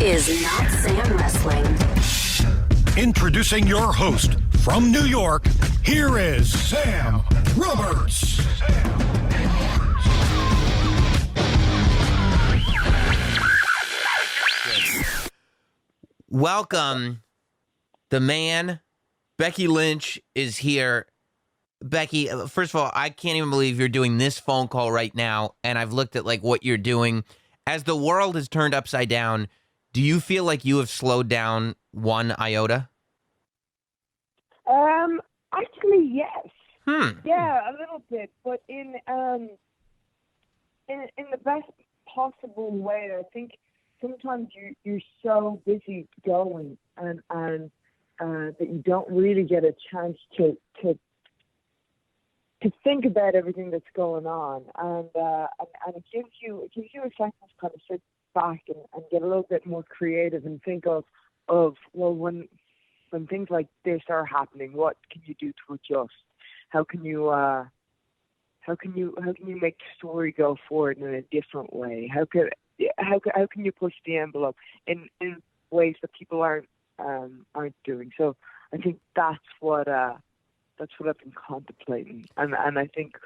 is Not Sam Wrestling. Introducing your host from New York, here is Sam Roberts. Welcome, the man, Becky Lynch, is here. Becky, first of all, I can't even believe you're doing this phone call right now, and I've looked at what you're doing. As the world has turned upside down, do you feel like you have slowed down one iota? Actually, yes. Yeah, a little bit, but in the best possible way. I think sometimes you're so busy going and that you don't really get a chance to think about everything that's going on, and it gives you a second to kind of sit back and get a little bit more creative and think of well, when things like this are happening, what can you do to adjust? How can you make the story go forward in a different way? How can you push the envelope in ways that people aren't doing? So I think that's what I've been contemplating, and I think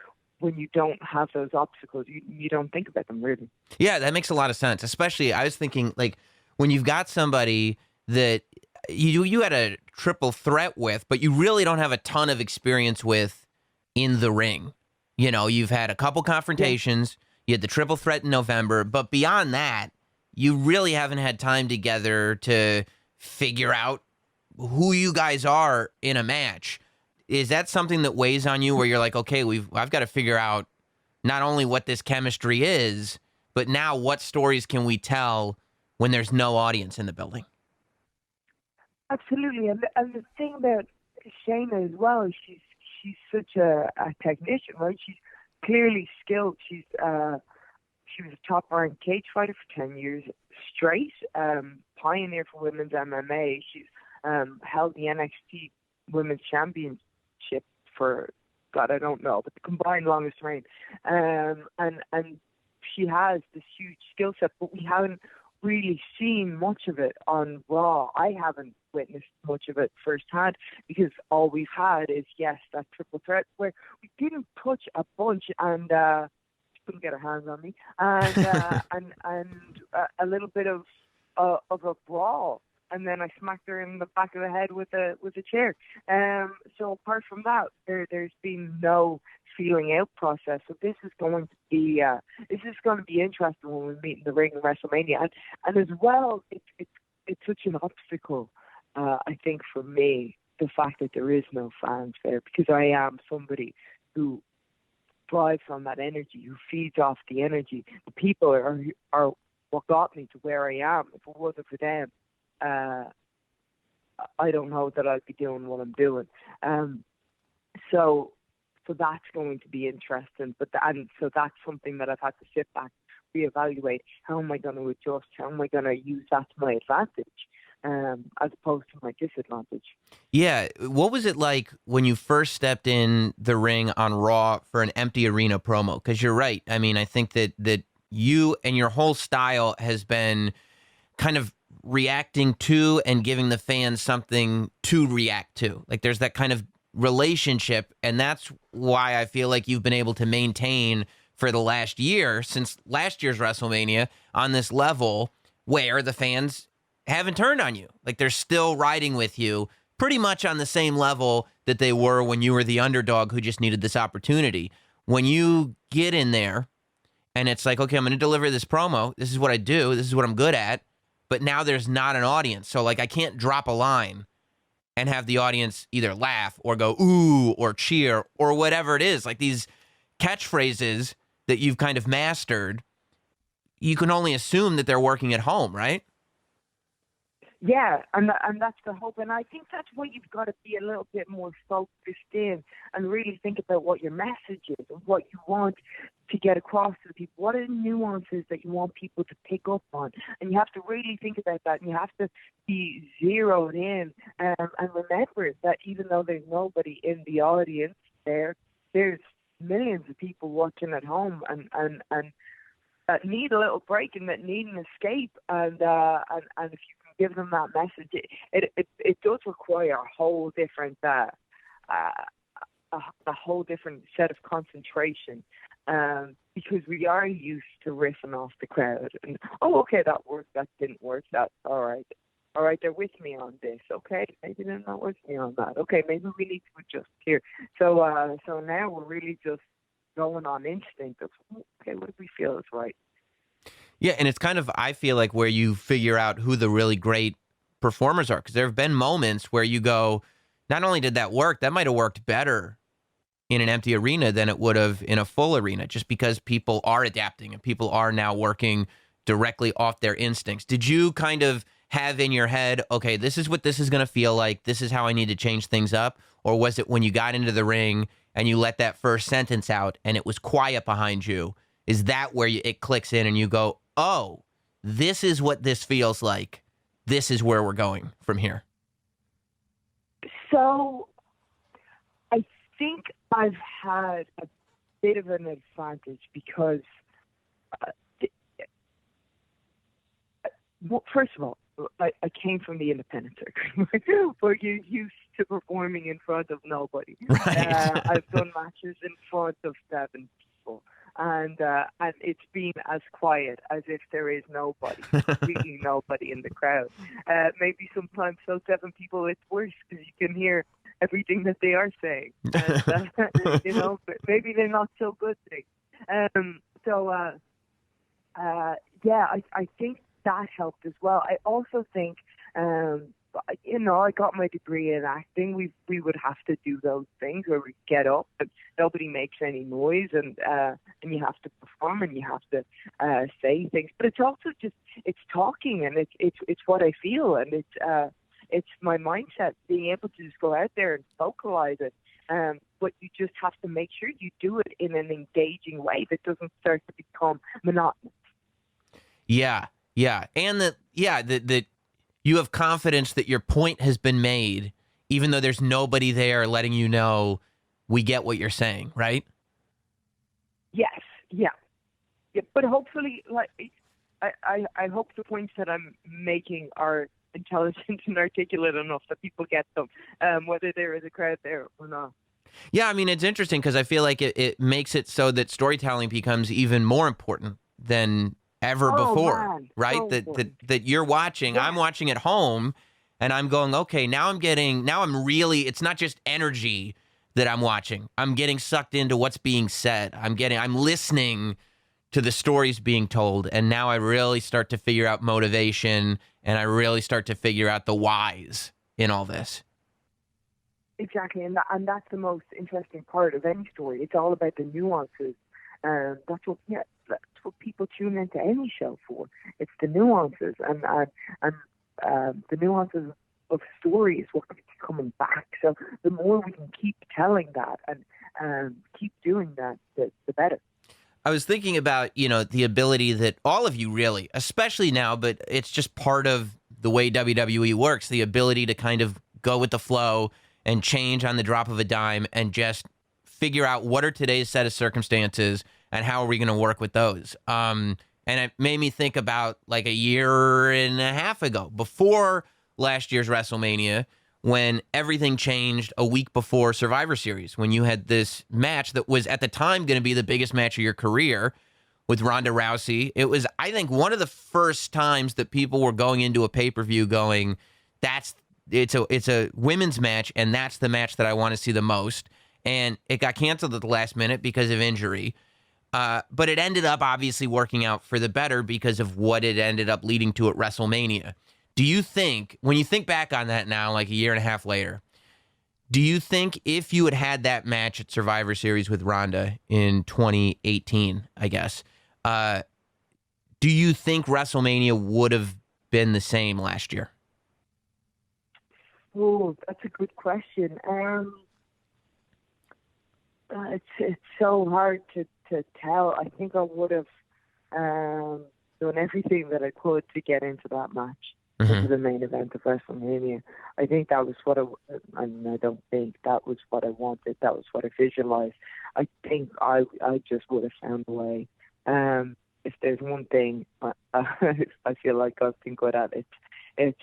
when you don't have those obstacles, you don't think about them really. Yeah, that makes a lot of sense. Especially, I was thinking when you've got somebody that you had a triple threat with, but you really don't have a ton of experience with in the ring. You know, you've had a couple confrontations. You had the triple threat in November, but beyond that, you really haven't had time together to figure out who you guys are in a match. Is that something that weighs on you where you're like, okay, I've got to figure out not only what this chemistry is, but now what stories can we tell when there's no audience in the building? Absolutely, and the thing about Shayna as well, she's such a technician, right? She's clearly skilled. She was a top-ranked cage fighter for 10 years straight, pioneer for women's MMA. She's held the NXT Women's Championship for, God, I don't know, but the combined longest reign. And she has this huge skill set, but we haven't really seen much of it on Raw. I haven't witnessed much of it firsthand because all we've had is, yes, that triple threat where we didn't touch a bunch and couldn't get her hands on me, and a little bit of a brawl, and then I smacked her in the back of the head with a chair. So apart from that, there's been no feeling out process. So this is going to be interesting when we meet in the ring in WrestleMania, and as well, it's such an obstacle. I think for me, the fact that there is no fans there, because I am somebody who thrives on that energy, who feeds off the energy. The people are what got me to where I am. If it wasn't for them, I don't know that I'd be doing what I'm doing. So that's going to be interesting. So that's something that I've had to sit back, reevaluate. How am I going to adjust? How am I going to use that to my advantage, as opposed to my disadvantage? Yeah. What was it like when you first stepped in the ring on Raw for an empty arena promo? Because you're right. I mean, I think that you and your whole style has been kind of reacting to and giving the fans something to react to. Like there's that kind of relationship, and that's why I feel like you've been able to maintain for the last year, since last year's WrestleMania, on this level where the fans haven't turned on you. Like they're still riding with you pretty much on the same level that they were when you were the underdog who just needed this opportunity. When you get in there and it's like, okay, I'm going to deliver this promo. This is what I do. This is what I'm good at. But now there's not an audience. So I can't drop a line and have the audience either laugh or go, ooh, or cheer or whatever it is. Like these catchphrases that you've kind of mastered, you can only assume that they're working at home, right? Yeah, and that's the hope. And I think that's why you've got to be a little bit more focused in and really think about what your message is and what you want to get across to the people. What are the nuances that you want people to pick up on? And you have to really think about that, and you have to be zeroed in and remember that even though there's nobody in the audience there's millions of people watching at home, and that need a little break and that need an escape, and if you can give them that message, it does require a whole different set of concentration, because we are used to riffing off the crowd and, oh, okay, that worked, that didn't work, that's all right, they're with me on this, okay, maybe they're not with me on that, okay, maybe we need to adjust here. So now we're really just going on instinct of, okay, what do we feel is right? Yeah, and it's kind of, I feel like, where you figure out who the really great performers are, because there have been moments where you go, not only did that work, that might have worked better in an empty arena than it would have in a full arena, just because people are adapting and people are now working directly off their instincts. Did you kind of have in your head, okay, this is what this is going to feel like, this is how I need to change things up? Or was it when you got into the ring and you let that first sentence out and it was quiet behind you, is that where it clicks in and you go, oh, this is what this feels like, this is where we're going from here? So I think I've had a bit of an advantage because, well, first of all, I came from the independent circuit, where you're used to performing in front of nobody. Right. I've done matches in front of 7 people, and it's been as quiet as if there is nobody, really nobody in the crowd. Maybe sometimes those 7 people, it's worse because you can hear everything that they are saying, and, but maybe they're not so good things. I think that helped as well. I also think, I got my degree in acting. We would have to do those things where we get up and nobody makes any noise, and you have to perform and you have to say things. But it's also it's talking, and it's what I feel, and it's my mindset, being able to just go out there and vocalize it. But you just have to make sure you do it in an engaging way that doesn't start to become monotonous. Yeah. And that you have confidence that your point has been made, even though there's nobody there letting you know we get what you're saying, right? Yes. Yeah. But hopefully, I hope the points that I'm making are intelligent and articulate enough that people get them, whether there is a crowd there or not. Yeah, I mean, it's interesting because I feel like it makes it so that storytelling becomes even more important than ever before, man. right? So that you're watching, yeah. I'm watching at home, and I'm going, okay, now I'm really, it's not just energy that I'm watching. I'm getting sucked into what's being said. I'm listening to the stories being told, and now I really start to figure out motivation, and I really start to figure out the whys in all this. Exactly, and that's the most interesting part of any story. It's all about the nuances. That's what people tune into any show for. It's the nuances, and the nuances of story is what keeps coming back. So the more we can keep telling that and keep doing that, the better. I was thinking about, the ability that all of you really, especially now, but it's just part of the way WWE works, the ability to kind of go with the flow and change on the drop of a dime and just figure out what are today's set of circumstances and how are we going to work with those. And it made me think about like a year and a half ago, before last year's WrestleMania, when everything changed a week before Survivor Series, when you had this match that was at the time going to be the biggest match of your career with Ronda Rousey. It was, I think, one of the first times that people were going into a pay-per-view going, it's a women's match, and that's the match that I want to see the most. And it got canceled at the last minute because of injury. But it ended up obviously working out for the better because of what it ended up leading to at WrestleMania. Do you think, when you think back on that now, like a year and a half later, do you think if you had had that match at Survivor Series with Ronda in 2018, I guess, do you think WrestleMania would have been the same last year? Oh, that's a good question. It's so hard to tell. I think I would have done everything that I could to get into that match, into the main event of WrestleMania. I think that was what I don't think that was what I wanted. That was what I visualized. I think I just would have found a way. if there's one thing I feel like I've been good at, it's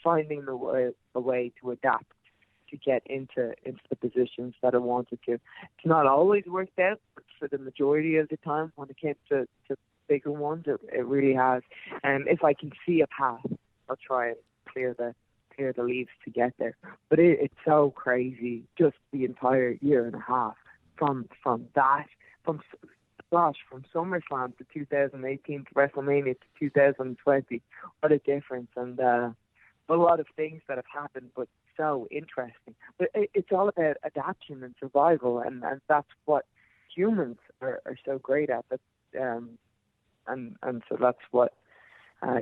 finding a way to adapt to get into the positions that I wanted to. It's not always worked out, but for the majority of the time, when it came to bigger ones, it really has. And if I can see a path, I'll try and clear the leaves to get there. But it's so crazy, just the entire year and a half from SummerSlam to 2018 to WrestleMania to 2020. What a difference, and a lot of things that have happened, but so interesting. But it's all about adaptation and survival, and that's what humans are so great at. And so that's what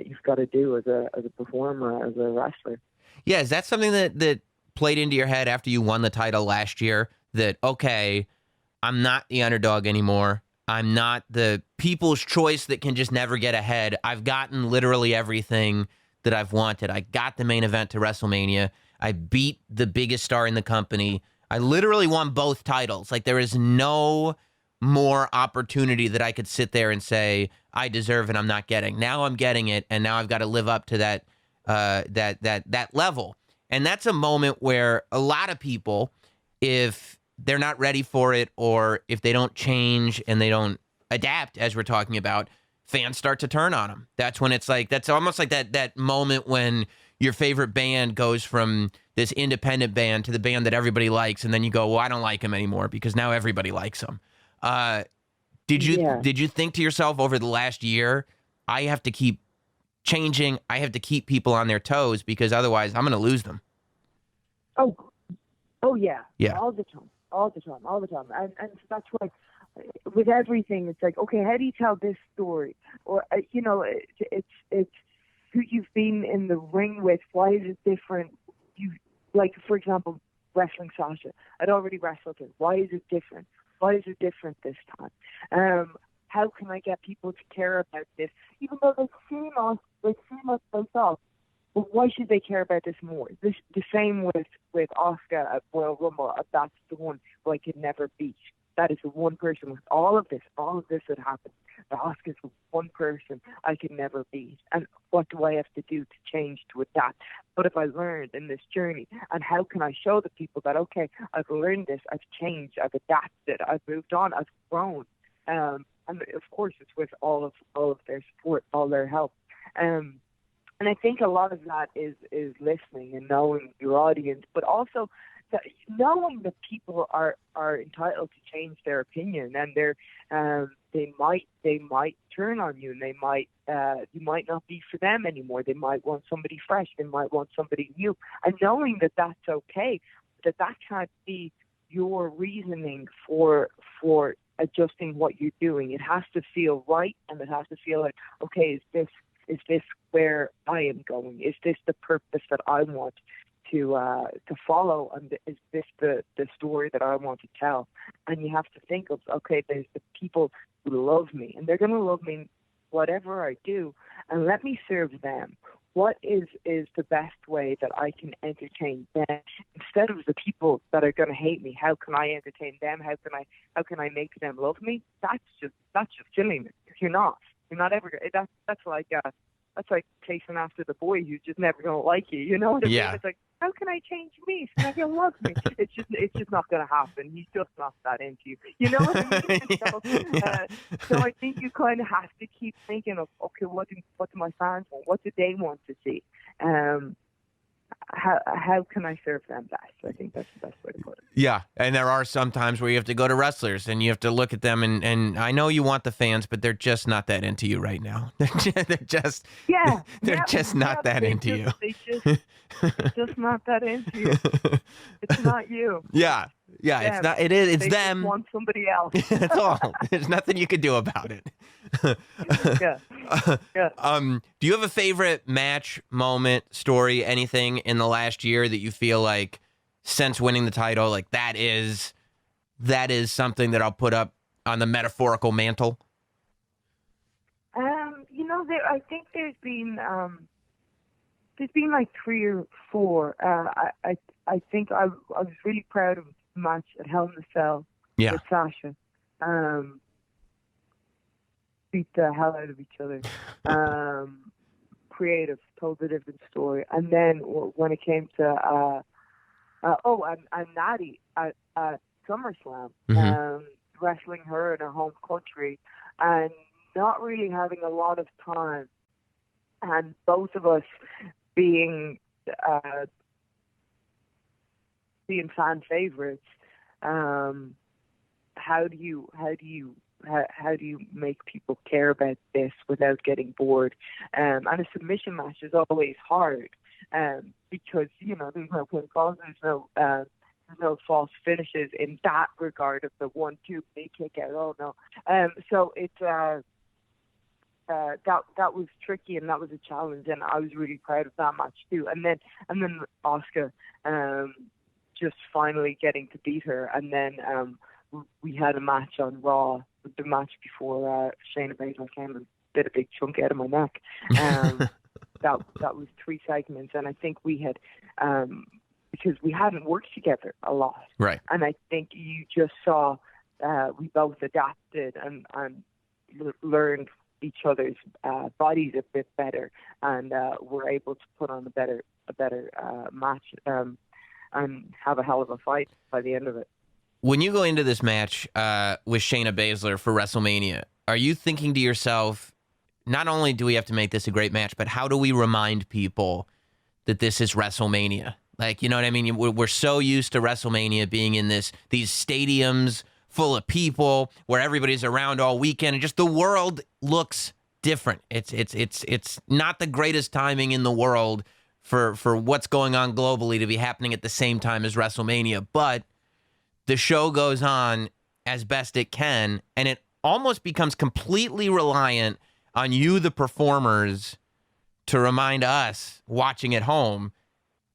you've got to do as a performer, as a wrestler. Yeah, is that something that played into your head after you won the title last year? That, okay, I'm not the underdog anymore. I'm not the people's choice that can just never get ahead. I've gotten literally everything that I've wanted. I got the main event to WrestleMania. I beat the biggest star in the company. I literally won both titles. Like, there is no more opportunity that I could sit there and say, I deserve it, I'm not getting. Now I'm getting it, and now I've got to live up to that level. And that's a moment where a lot of people, if they're not ready for it, or if they don't change and they don't adapt, as we're talking about, fans start to turn on them. That's when it's like, that's almost like that moment when your favorite band goes from this independent band to the band that everybody likes, and then you go, well, I don't like them anymore because now everybody likes them. Did you think to yourself over the last year, I have to keep changing, I have to keep people on their toes because otherwise I'm going to lose them? Oh yeah. Yeah. All the time. And so that's why with everything, it's like, okay, how do you tell this story? Or, it's who you've been in the ring with. Why is it different? Like, for example, wrestling Sasha. I'd already wrestled her. Why is it different? Why is it different this time? How can I get people to care about this? Even though they've seen us face off. But why should they care about this more? The same with Asuka at Royal Rumble. That's the one who I could never beat. That is the one person with all of this that happened. The Asuka's the one person I could never beat. And what do I have to do to change to adapt? What have I learned in this journey? And how can I show the people that, okay, I've learned this, I've changed, I've adapted, I've moved on, I've grown. And of course, it's with all of their support, all their help. And I think a lot of that is listening and knowing your audience, but also knowing that people are entitled to change their opinion, and they might turn on you, and you might not be for them anymore. They might want somebody fresh. They might want somebody new. And knowing that that's okay, that can't be your reasoning for adjusting what you're doing. It has to feel right, and it has to feel like, okay, is this where I am going? Is this the purpose that I want to follow? And is this the story that I want to tell? And you have to think of, okay, there's the people who love me, and they're going to love me whatever I do, and let me serve them. What is the best way that I can entertain them instead of the people that are going to hate me? How can I entertain them? How can I make them love me? That's just silly. You're not ever. That's like chasing after the boy who's just never gonna like you. You know what I mean? It's like, how can I change me so that he'll love me? It's just not gonna happen. He's just not that into you. You know what I mean? So I think you kind of have to keep thinking of, okay, what do my fans want? What do they want to see? How can I serve them best? I think that's the best way to put it. Yeah, and there are some times where you have to go to wrestlers and you have to look at them, and I know you want the fans, but they're just not that into you right now. They're just not that into you. They're just not that into you. It's not you. Yeah, it's not. It is. It's they them. Just want somebody else. That's all. There's nothing you can do about it. Yeah. Do you have a favorite match, moment, story, anything in the last year that you feel like, since winning the title, like that is something that I'll put up on the metaphorical mantle? I think there's been like 3 or 4. I think I was really proud of the match at Hell in a Cell with Sasha. beat the hell out of each other. Creative, told a different story. And then when it came to and Natty at SummerSlam, wrestling her in her home country, and not really having a lot of time, and both of us being fan favorites. How do you make people care about this without getting bored? And a submission match is always hard, because there's no pinfalls, there's no false finishes in that regard of the 1-2 big kick out. Oh no! So it's that was tricky, and that was a challenge, and I was really proud of that match too. And then Asuka just finally getting to beat her, and then we had a match on Raw, the match before Shayna Baszler came and bit a big chunk out of my neck. That was 3 segments, and I think we had because we hadn't worked together a lot, right? And I think you just saw we both adapted and learned each other's bodies a bit better, and were able to put on a better match and have a hell of a fight by the end of it. When you go into this match with Shayna Baszler for WrestleMania, are you thinking to yourself, not only do we have to make this a great match, but how do we remind people that this is WrestleMania? Like, you know what I mean? We're so used to WrestleMania being in these stadiums full of people where everybody's around all weekend, and just the world looks different. It's not the greatest timing in the world for what's going on globally to be happening at the same time as WrestleMania, but the show goes on as best it can, and it almost becomes completely reliant on you, the performers, to remind us watching at home,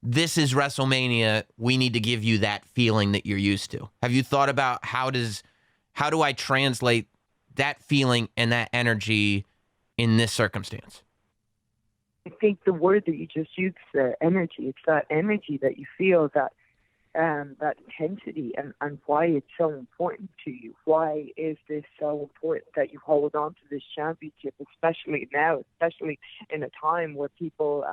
this is WrestleMania. We need to give you that feeling that you're used to. Have you thought about how do I translate that feeling and that energy in this circumstance? I think the word that you just used there, energy, it's that energy that you feel, that intensity, and why it's so important to you. Why is this so important that you hold on to this championship, especially now, especially in a time where people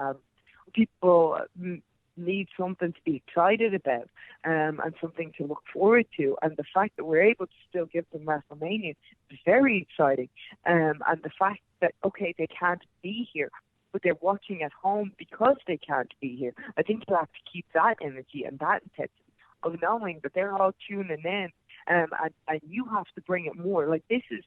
need something to be excited about, and something to look forward to. And the fact that we're able to still give them WrestleMania is very exciting. And the fact that, okay, they can't be here, but they're watching at home because they can't be here. I think you have to keep that energy and that intensity of knowing that they're all tuning in, and you have to bring it more. Like, this is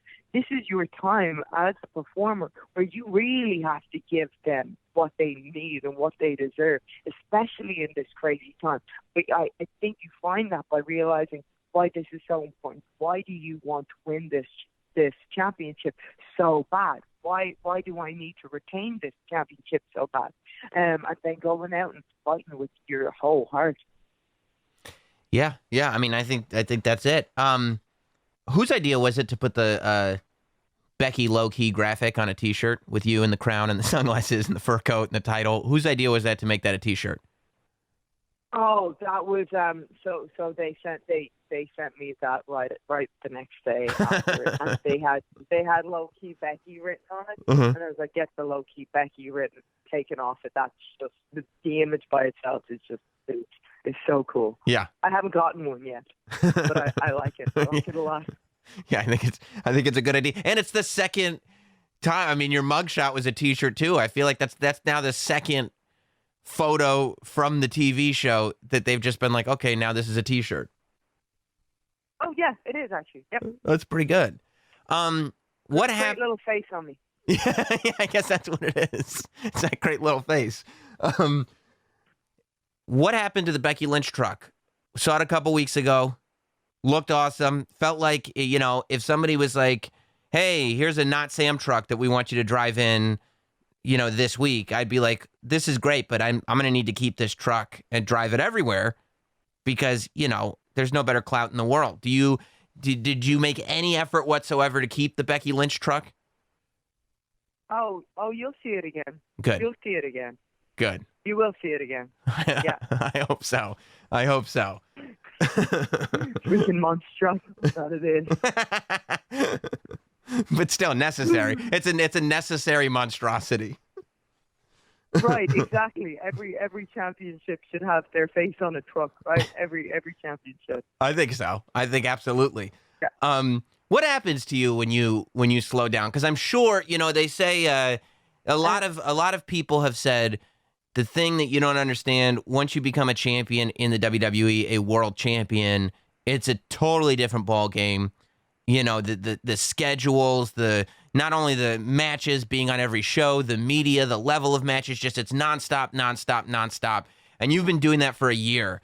your time as a performer where you really have to give them what they need and what they deserve, especially in this crazy time. But I think you find that by realizing why this is so important. Why do you want to win this championship so bad? Why do I need to retain this championship so bad? And then going out and fighting with your whole heart. Yeah. I mean, I think that's it. Whose idea was it to put the Becky low-key graphic on a T-shirt with you and the crown and the sunglasses and the fur coat and the title? Whose idea was that to make that a T-shirt? Oh, that was so they sent me that right the next day after, and they had low key Becky written on it, and I was like, get the low key Becky written taken off it. That's just the image by itself is just it's so cool. Yeah, I haven't gotten one yet, but I like it. I like it a lot. Yeah, I think it's a good idea, and it's the second time. I mean, your mugshot was a T-shirt too. I feel like that's now the second photo from the TV show that they've just been like, okay, now this is a T-shirt. Oh yeah, it is actually. Yep, that's pretty good. What happened? Great little face on me. Yeah, I guess that's what it is. It's that great little face. What happened to the Becky Lynch truck? Saw it a couple weeks ago. Looked awesome. Felt like, if somebody was like, hey, here's a Not Sam truck that we want you to drive in, this week, I'd be like, this is great, but I'm going to need to keep this truck and drive it everywhere because, there's no better clout in the world. Did you make any effort whatsoever to keep the Becky Lynch truck? Oh, you'll see it again. Good. You'll see it again. Good. You will see it again. Yeah. I hope so. Freaking monster truck. That it is. but still necessary. It's a necessary monstrosity. Right, exactly. Every championship should have their face on a truck, right? Every championship. I think so. I think absolutely. Yeah. What happens to you when you slow down? Because I'm sure they say a lot of people have said the thing that you don't understand, once you become a champion in the WWE, a world champion, it's a totally different ball game. The schedules, not only the matches being on every show, the media, the level of matches, it's nonstop. And you've been doing that for a year.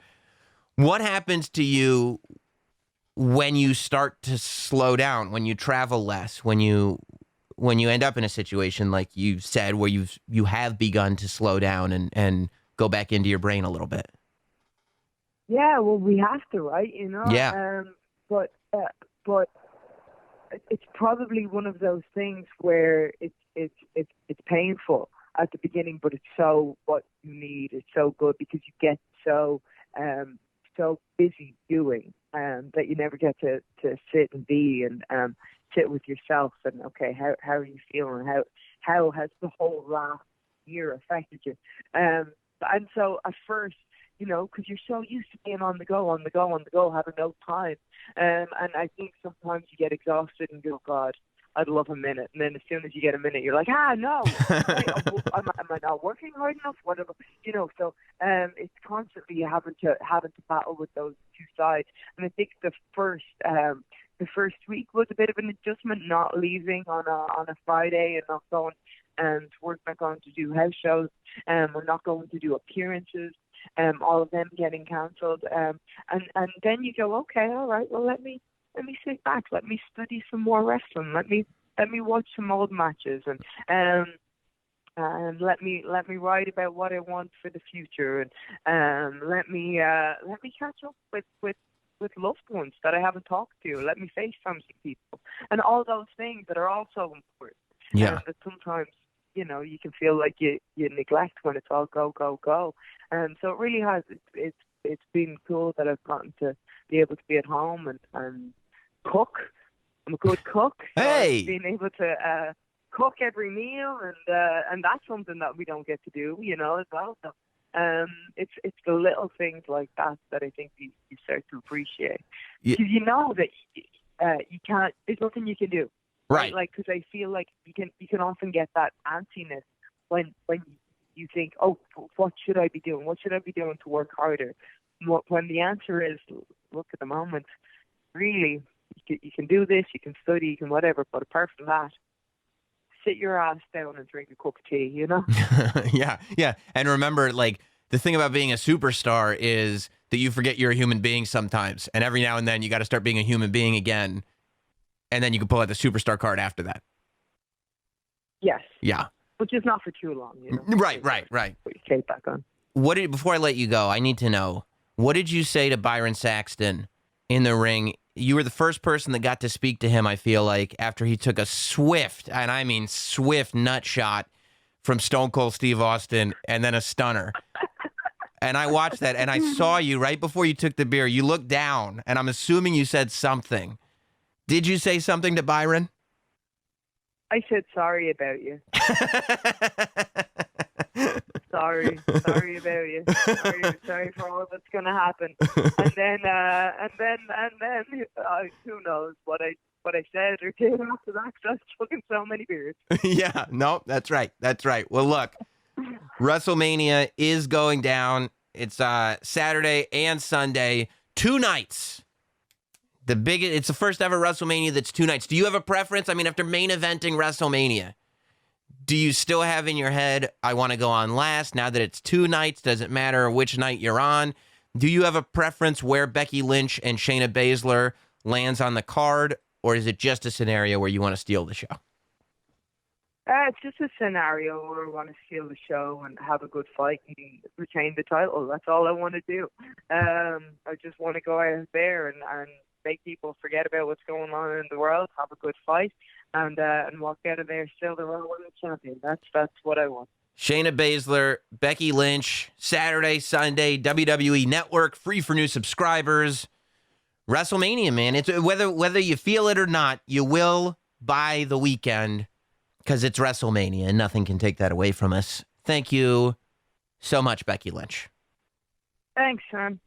What happens to you when you start to slow down, when you travel less, when you end up in a situation like you said where you have begun to slow down and go back into your brain a little bit? Yeah, well, we have to, right? Yeah. But it's probably one of those things where it's painful at the beginning, but it's so what you need. It's so good because you get so busy doing that you never get to sit and be and sit with yourself and okay, how are you feeling? How has the whole last year affected you? And so at first, because you're so used to being on the go, having no time. And I think sometimes you get exhausted and go, God, I'd love a minute. And then as soon as you get a minute, you're like, no, am I not working hard enough? Whatever, So it's constantly having to battle with those two sides. And I think the first week was a bit of an adjustment, not leaving on a Friday and not going to work, not going to do house shows, we're not going to do appearances. All of them getting cancelled, and then you go, okay, all right, well let me sit back, let me study some more wrestling, let me watch some old matches, and let me write about what I want for the future, and let me catch up with loved ones that I haven't talked to, let me FaceTime some people, and all those things that are also important. Yeah. That sometimes you can feel like you neglect when it's all go, go, go. And so it really has. It's been cool that I've gotten to be able to be at home and cook. I'm a good cook. So hey, being able to cook every meal and that's something that we don't get to do, as well. So it's the little things like that I think you start to appreciate because you know that you can't. There's nothing you can do. Right. Like, because I feel like you can often get that antsiness when you think, oh, what should I be doing? What should I be doing to work harder? When the answer is, look, at the moment, really, you can do this, you can study, you can whatever, but apart from that, sit your ass down and drink a cup of tea, Yeah. And remember, like, the thing about being a superstar is that you forget you're a human being sometimes. And every now and then you got to start being a human being again. And then you can pull out the superstar card after that. Yes. Yeah. Which is not for too long, Right. Put your cape back on. Before I let you go, I need to know, what did you say to Byron Saxton in the ring? You were the first person that got to speak to him, I feel like, after he took a swift, and I mean swift, nut shot from Stone Cold Steve Austin and then a stunner. And I watched that, and I saw you right before you took the beer. You looked down, and I'm assuming you said something. Did you say something to Byron? I said sorry about you. sorry about you. Sorry for all that's going to happen. And then who knows what I said or did after that? Because I was chugging so many beers. Yeah, no, that's right. Well, look, WrestleMania is going down. It's Saturday and Sunday, 2 nights. It's the first ever WrestleMania that's 2 nights. Do you have a preference? I mean, after main eventing WrestleMania, do you still have in your head, I want to go on last? Now that it's 2 nights, does it matter which night you're on? Do you have a preference where Becky Lynch and Shayna Baszler lands on the card? Or is it just a scenario where you want to steal the show? It's just a scenario where I want to steal the show and have a good fight and retain the title. That's all I want to do. I just want to go out there and make people forget about what's going on in the world, have a good fight, and walk out of there still the World Women's Champion. That's what I want. Shayna Baszler, Becky Lynch, Saturday, Sunday, WWE Network, free for new subscribers. WrestleMania, man. It's whether you feel it or not, you will by the weekend because it's WrestleMania and nothing can take that away from us. Thank you so much, Becky Lynch. Thanks, son.